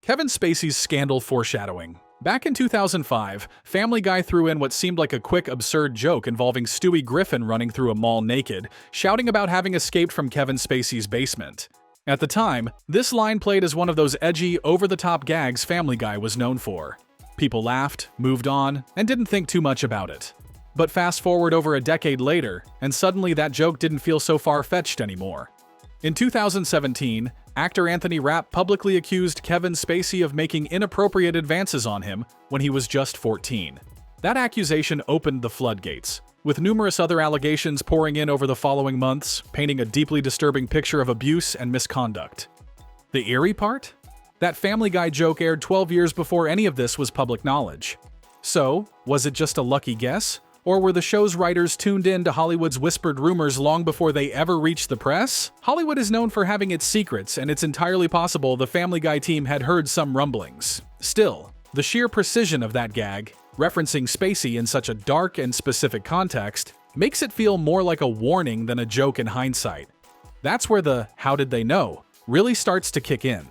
Kevin Spacey's scandal foreshadowing. Back in 2005, Family Guy threw in what seemed like a quick, absurd joke involving Stewie Griffin running through a mall naked, shouting about having escaped from Kevin Spacey's basement. At the time, this line played as one of those edgy, over-the-top gags Family Guy was known for. People laughed, moved on, and didn't think too much about it. But fast forward over a decade later, and suddenly that joke didn't feel so far-fetched anymore. In 2017, actor Anthony Rapp publicly accused Kevin Spacey of making inappropriate advances on him when he was just 14. That accusation opened the floodgates, with numerous other allegations pouring in over the following months, painting a deeply disturbing picture of abuse and misconduct. The eerie part? That Family Guy joke aired 12 years before any of this was public knowledge. So, was it just a lucky guess? Or were the show's writers tuned in to Hollywood's whispered rumors long before they ever reached the press? Hollywood is known for having its secrets, and it's entirely possible the Family Guy team had heard some rumblings. Still, the sheer precision of that gag, referencing Spacey in such a dark and specific context, makes it feel more like a warning than a joke in hindsight. That's where the "how did they know" really starts to kick in.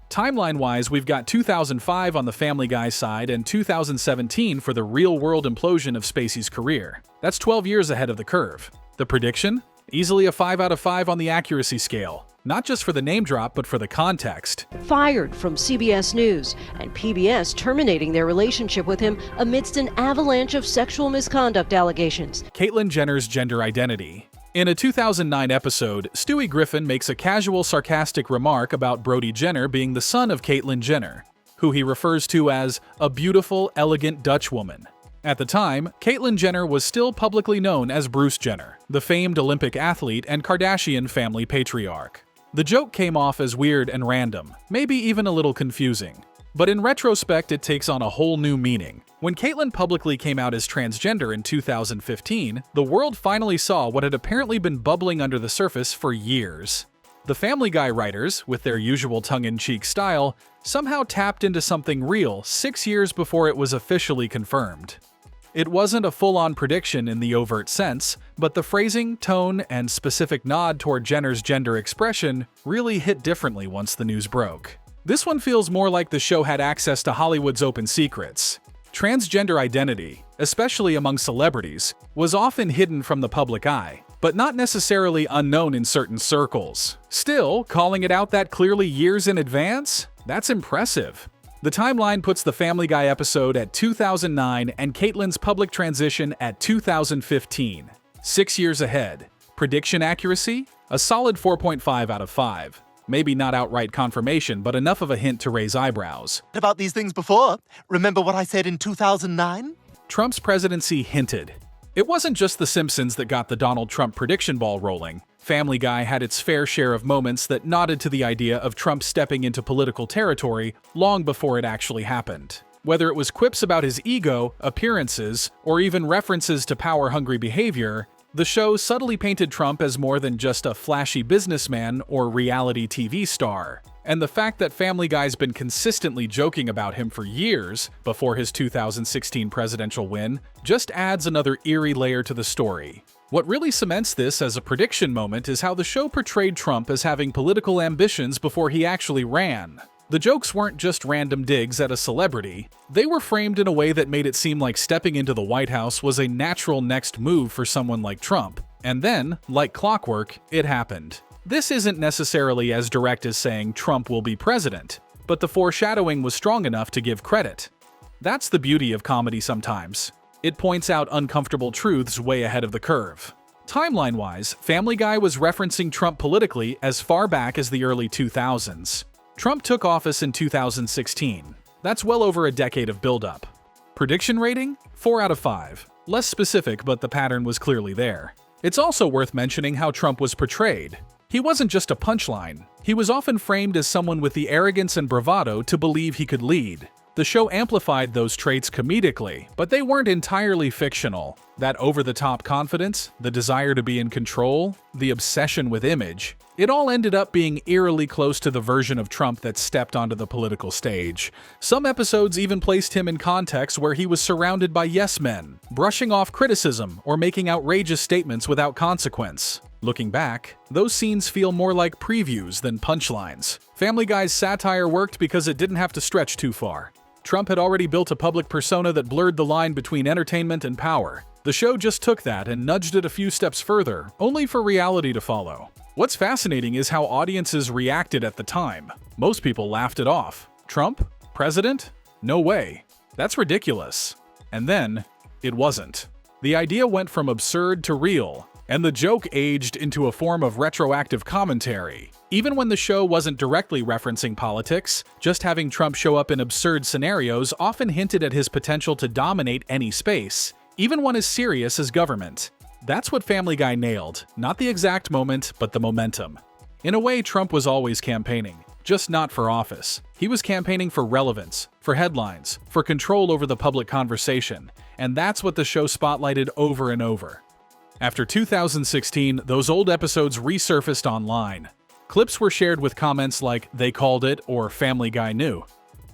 Timeline-wise, we've got 2005 on the Family Guy side and 2017 for the real-world implosion of Spacey's career. That's 12 years ahead of the curve. The prediction? Easily a 5 out of 5 on the accuracy scale. Not just for the name drop, but for the context. Fired from CBS News, and PBS terminating their relationship with him amidst an avalanche of sexual misconduct allegations. Caitlyn Jenner's gender identity. In a 2009 episode, Stewie Griffin makes a casual, sarcastic remark about Brody Jenner being the son of Caitlyn Jenner, who he refers to as a beautiful, elegant Dutch woman. At the time, Caitlyn Jenner was still publicly known as Bruce Jenner, the famed Olympic athlete and Kardashian family patriarch. The joke came off as weird and random, maybe even a little confusing. But in retrospect, it takes on a whole new meaning. When Caitlyn publicly came out as transgender in 2015, the world finally saw what had apparently been bubbling under the surface for years. The Family Guy writers, with their usual tongue-in-cheek style, somehow tapped into something real 6 years before it was officially confirmed. It wasn't a full-on prediction in the overt sense, but the phrasing, tone, and specific nod toward Jenner's gender expression really hit differently once the news broke. This one feels more like the show had access to Hollywood's open secrets. Transgender identity, especially among celebrities, was often hidden from the public eye, but not necessarily unknown in certain circles. Still, calling it out that clearly years in advance? That's impressive. The timeline puts the Family Guy episode at 2009 and Caitlyn's public transition at 2015. 6 years ahead. Prediction accuracy? A solid 4.5 out of 5. Maybe not outright confirmation, but enough of a hint to raise eyebrows. About these things before. Remember what I said in 2009? Trump's presidency hinted. It wasn't just The Simpsons that got the Donald Trump prediction ball rolling. Family Guy had its fair share of moments that nodded to the idea of Trump stepping into political territory long before it actually happened. Whether it was quips about his ego, appearances, or even references to power-hungry behavior, the show subtly painted Trump as more than just a flashy businessman or reality TV star. And the fact that Family Guy's been consistently joking about him for years before his 2016 presidential win just adds another eerie layer to the story. What really cements this as a prediction moment is how the show portrayed Trump as having political ambitions before he actually ran. The jokes weren't just random digs at a celebrity. They were framed in a way that made it seem like stepping into the White House was a natural next move for someone like Trump. And then, like clockwork, it happened. This isn't necessarily as direct as saying Trump will be president, but the foreshadowing was strong enough to give credit. That's the beauty of comedy sometimes. It points out uncomfortable truths way ahead of the curve. Timeline-wise, Family Guy was referencing Trump politically as far back as the early 2000s. Trump took office in 2016. That's well over a decade of buildup. Prediction rating? 4 out of 5. Less specific, but the pattern was clearly there. It's also worth mentioning how Trump was portrayed. He wasn't just a punchline. He was often framed as someone with the arrogance and bravado to believe he could lead. The show amplified those traits comedically, but they weren't entirely fictional. That over-the-top confidence, the desire to be in control, the obsession with image, it all ended up being eerily close to the version of Trump that stepped onto the political stage. Some episodes even placed him in contexts where he was surrounded by yes men, brushing off criticism or making outrageous statements without consequence. Looking back, those scenes feel more like previews than punchlines. Family Guy's satire worked because it didn't have to stretch too far. Trump had already built a public persona that blurred the line between entertainment and power. The show just took that and nudged it a few steps further, only for reality to follow. What's fascinating is how audiences reacted at the time. Most people laughed it off. Trump? President? No way. That's ridiculous. And then, it wasn't. The idea went from absurd to real, and the joke aged into a form of retroactive commentary. Even when the show wasn't directly referencing politics, just having Trump show up in absurd scenarios often hinted at his potential to dominate any space, even one as serious as government. That's what Family Guy nailed, not the exact moment, but the momentum. In a way, Trump was always campaigning, just not for office. He was campaigning for relevance, for headlines, for control over the public conversation, and that's what the show spotlighted over and over. After 2016, those old episodes resurfaced online. Clips were shared with comments like, "They called it," or "Family Guy knew."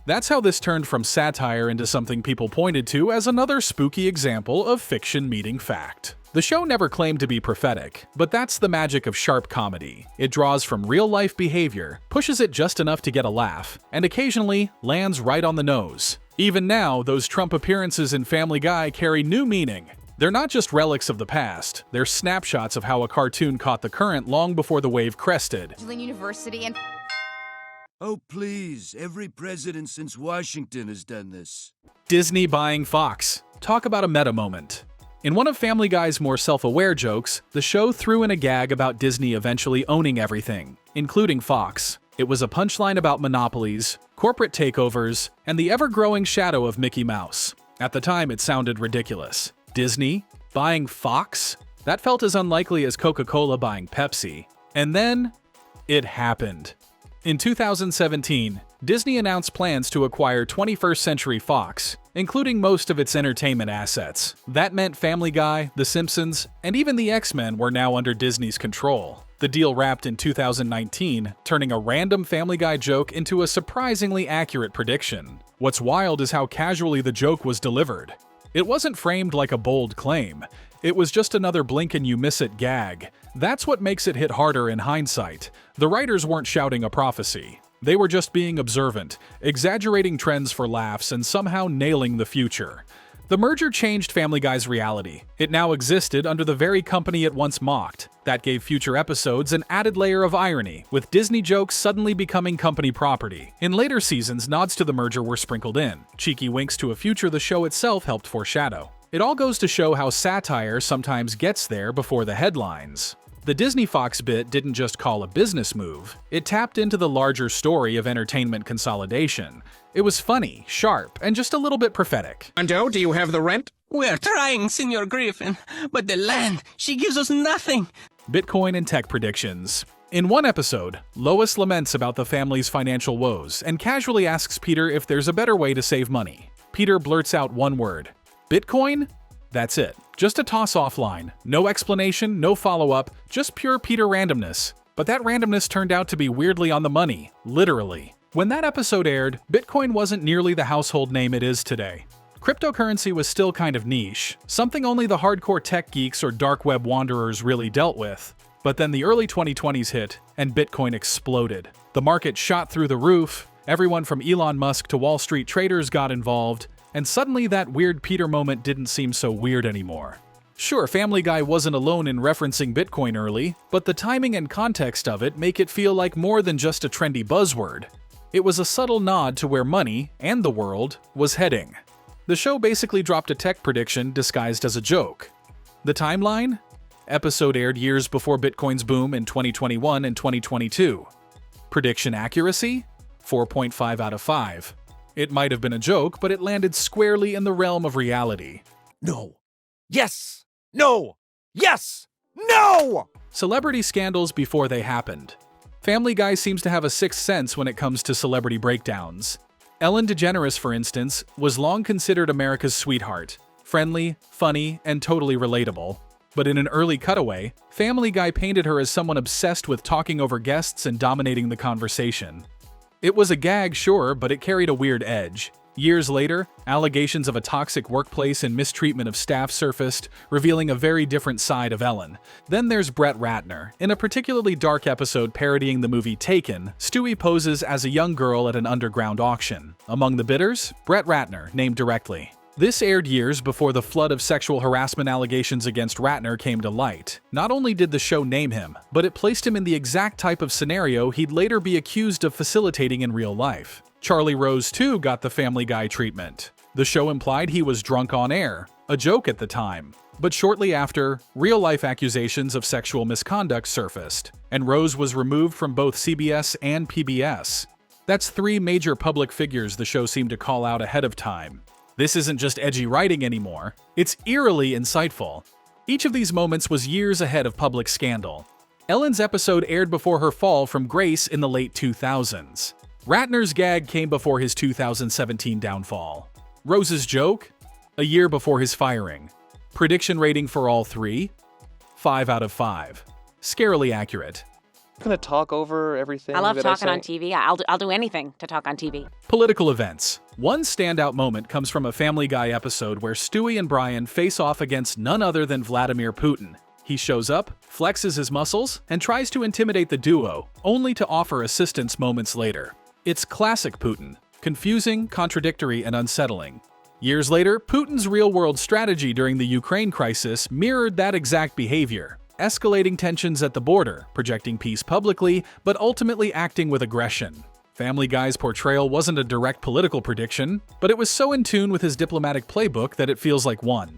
That's how this turned from satire into something people pointed to as another spooky example of fiction meeting fact. The show never claimed to be prophetic, but that's the magic of sharp comedy. It draws from real-life behavior, pushes it just enough to get a laugh, and occasionally lands right on the nose. Even now, those Trump appearances in Family Guy carry new meaning. They're not just relics of the past, they're snapshots of how a cartoon caught the current long before the wave crested. University and Oh, please, every president since Washington has done this. Disney buying Fox. Talk about a meta moment. In one of Family Guy's more self-aware jokes, the show threw in a gag about Disney eventually owning everything, including Fox. It was a punchline about monopolies, corporate takeovers, and the ever-growing shadow of Mickey Mouse. At the time, it sounded ridiculous. Disney? Buying Fox? That felt as unlikely as Coca-Cola buying Pepsi. And then, it happened. In 2017, Disney announced plans to acquire 21st Century Fox, including most of its entertainment assets. That meant Family Guy, The Simpsons, and even the X-Men were now under Disney's control. The deal wrapped in 2019, turning a random Family Guy joke into a surprisingly accurate prediction. What's wild is how casually the joke was delivered. It wasn't framed like a bold claim. It was just another blink-and-you-miss-it gag. That's what makes it hit harder in hindsight. The writers weren't shouting a prophecy. They were just being observant, exaggerating trends for laughs, and somehow nailing the future. The merger changed Family Guy's reality. It now existed under the very company it once mocked. That gave future episodes an added layer of irony, with Disney jokes suddenly becoming company property. In later seasons, nods to the merger were sprinkled in. Cheeky winks to a future the show itself helped foreshadow. It all goes to show how satire sometimes gets there before the headlines. The Disney Fox bit didn't just call a business move, it tapped into the larger story of entertainment consolidation. It was funny, sharp, and just a little bit prophetic. Ando, do you have the rent? We're trying, Senor Griffin, but the land, she gives us nothing. Bitcoin and tech predictions. In one episode, Lois laments about the family's financial woes and casually asks Peter if there's a better way to save money. Peter blurts out one word, Bitcoin? That's it. Just a toss-off line. No explanation, no follow-up, just pure Peter randomness. But that randomness turned out to be weirdly on the money, literally. When that episode aired, Bitcoin wasn't nearly the household name it is today. Cryptocurrency was still kind of niche, something only the hardcore tech geeks or dark web wanderers really dealt with. But then the early 2020s hit, and Bitcoin exploded. The market shot through the roof, everyone from Elon Musk to Wall Street traders got involved, and suddenly that weird Peter moment didn't seem so weird anymore. Sure, Family Guy wasn't alone in referencing Bitcoin early, but the timing and context of it make it feel like more than just a trendy buzzword. It was a subtle nod to where money, and the world, was heading. The show basically dropped a tech prediction disguised as a joke. The timeline? Episode aired years before Bitcoin's boom in 2021 and 2022. Prediction accuracy? 4.5 out of 5. It might have been a joke, but it landed squarely in the realm of reality. No. Yes. No. Yes. No! Celebrity scandals before they happened. Family Guy seems to have a sixth sense when it comes to celebrity breakdowns. Ellen DeGeneres, for instance, was long considered America's sweetheart. Friendly, funny, and totally relatable. But in an early cutaway, Family Guy painted her as someone obsessed with talking over guests and dominating the conversation. It was a gag, sure, but it carried a weird edge. Years later, allegations of a toxic workplace and mistreatment of staff surfaced, revealing a very different side of Ellen. Then there's Brett Ratner. In a particularly dark episode parodying the movie Taken, Stewie poses as a young girl at an underground auction. Among the bidders, Brett Ratner, named directly. This aired years before the flood of sexual harassment allegations against Ratner came to light. Not only did the show name him, but it placed him in the exact type of scenario he'd later be accused of facilitating in real life. Charlie Rose, too, got the Family Guy treatment. The show implied he was drunk on air, a joke at the time. But shortly after, real-life accusations of sexual misconduct surfaced, and Rose was removed from both CBS and PBS. That's 3 major public figures the show seemed to call out ahead of time. This isn't just edgy writing anymore, it's eerily insightful. Each of these moments was years ahead of public scandal. Ellen's episode aired before her fall from grace in the late 2000s. Ratner's gag came before his 2017 downfall. Rose's joke? A year before his firing. Prediction rating for all 3? 5 out of 5. Scarily accurate. Gonna talk over everything. I love that talking I say. on TV. I'll do anything to talk on TV. Political events. One standout moment comes from a Family Guy episode where Stewie and Brian face off against none other than Vladimir Putin. He shows up, flexes his muscles, and tries to intimidate the duo, only to offer assistance moments later. It's classic Putin, confusing, contradictory, and unsettling. Years later, Putin's real-world strategy during the Ukraine crisis mirrored that exact behavior, escalating tensions at the border, projecting peace publicly, but ultimately acting with aggression. Family Guy's portrayal wasn't a direct political prediction, but it was so in tune with his diplomatic playbook that it feels like one.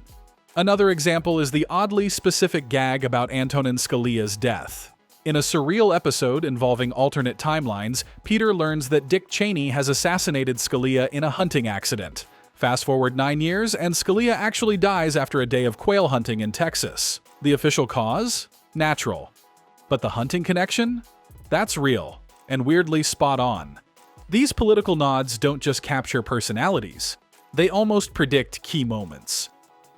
Another example is the oddly specific gag about Antonin Scalia's death. In a surreal episode involving alternate timelines, Peter learns that Dick Cheney has assassinated Scalia in a hunting accident. Fast forward 9 years, and Scalia actually dies after a day of quail hunting in Texas. The official cause? Natural. But the hunting connection? That's real, and weirdly spot on. These political nods don't just capture personalities, they almost predict key moments.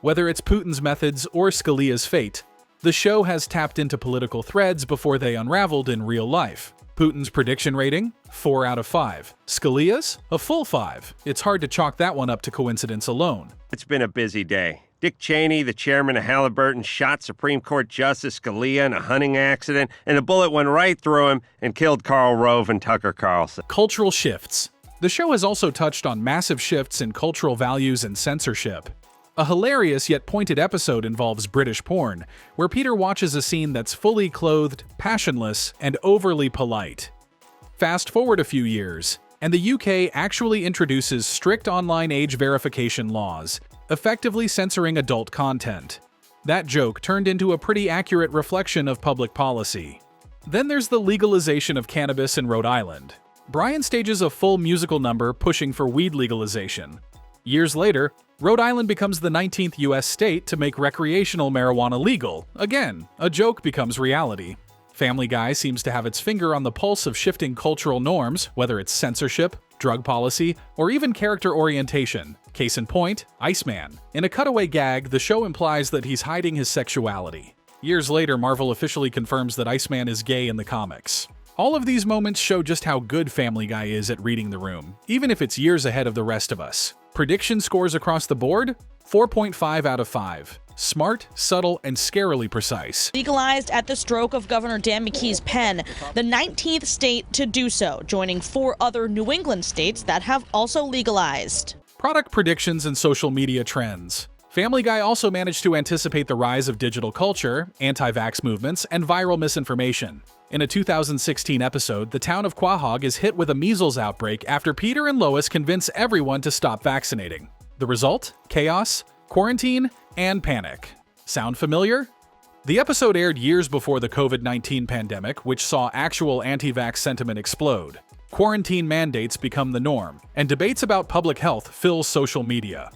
Whether it's Putin's methods or Scalia's fate, the show has tapped into political threads before they unraveled in real life. Putin's prediction rating? 4 out of 5. Scalia's? A full 5. It's hard to chalk that one up to coincidence alone. It's been a busy day. Dick Cheney, the chairman of Halliburton, shot Supreme Court Justice Scalia in a hunting accident, and a bullet went right through him and killed Karl Rove and Tucker Carlson. Cultural shifts. The show has also touched on massive shifts in cultural values and censorship. A hilarious yet pointed episode involves British porn, where Peter watches a scene that's fully clothed, passionless, and overly polite. Fast forward a few years, and the UK actually introduces strict online age verification laws, effectively censoring adult content. That joke turned into a pretty accurate reflection of public policy. Then there's the legalization of cannabis in Rhode Island. Brian stages a full musical number pushing for weed legalization. Years later, Rhode Island becomes the 19th U.S. state to make recreational marijuana legal. Again, a joke becomes reality. Family Guy seems to have its finger on the pulse of shifting cultural norms, whether it's censorship, drug policy, or even character orientation. Case in point, Iceman. In a cutaway gag, the show implies that he's hiding his sexuality. Years later, Marvel officially confirms that Iceman is gay in the comics. All of these moments show just how good Family Guy is at reading the room, even if it's years ahead of the rest of us. Prediction scores across the board? 4.5 out of 5. Smart, subtle, and scarily precise. Legalized at the stroke of Governor Dan McKee's pen, the 19th state to do so, joining 4 other New England states that have also legalized. Product predictions and social media trends. Family Guy also managed to anticipate the rise of digital culture, anti-vax movements, and viral misinformation. In a 2016 episode, the town of Quahog is hit with a measles outbreak after Peter and Lois convince everyone to stop vaccinating. The result? Chaos, quarantine, and panic. Sound familiar? The episode aired years before the COVID-19 pandemic, which saw actual anti-vax sentiment explode. Quarantine mandates become the norm, and debates about public health fill social media.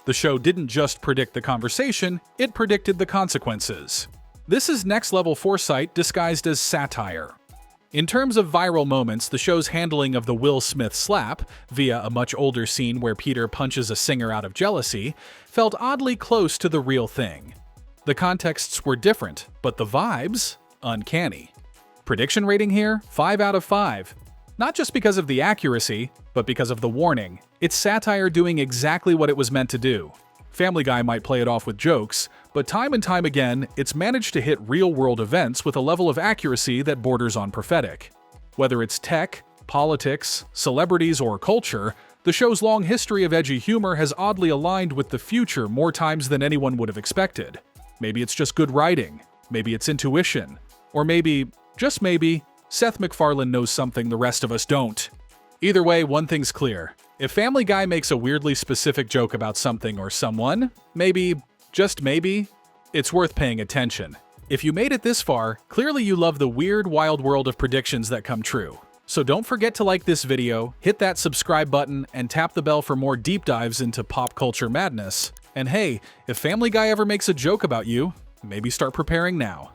The show didn't just predict the conversation, it predicted the consequences. This is next-level foresight disguised as satire. In terms of viral moments, the show's handling of the Will Smith slap, via a much older scene where Peter punches a singer out of jealousy, felt oddly close to the real thing. The contexts were different, but the vibes? Uncanny. Prediction rating here? 5 out of 5. Not just because of the accuracy, but because of the warning. It's satire doing exactly what it was meant to do. Family Guy might play it off with jokes, but time and time again, it's managed to hit real-world events with a level of accuracy that borders on prophetic. Whether it's tech, politics, celebrities, or culture, the show's long history of edgy humor has oddly aligned with the future more times than anyone would have expected. Maybe it's just good writing, maybe it's intuition, or maybe, just maybe, Seth MacFarlane knows something the rest of us don't. Either way, one thing's clear. If Family Guy makes a weirdly specific joke about something or someone, maybe, just maybe, it's worth paying attention. If you made it this far, clearly you love the weird, wild world of predictions that come true. So don't forget to like this video, hit that subscribe button, and tap the bell for more deep dives into pop culture madness. And hey, if Family Guy ever makes a joke about you, maybe start preparing now.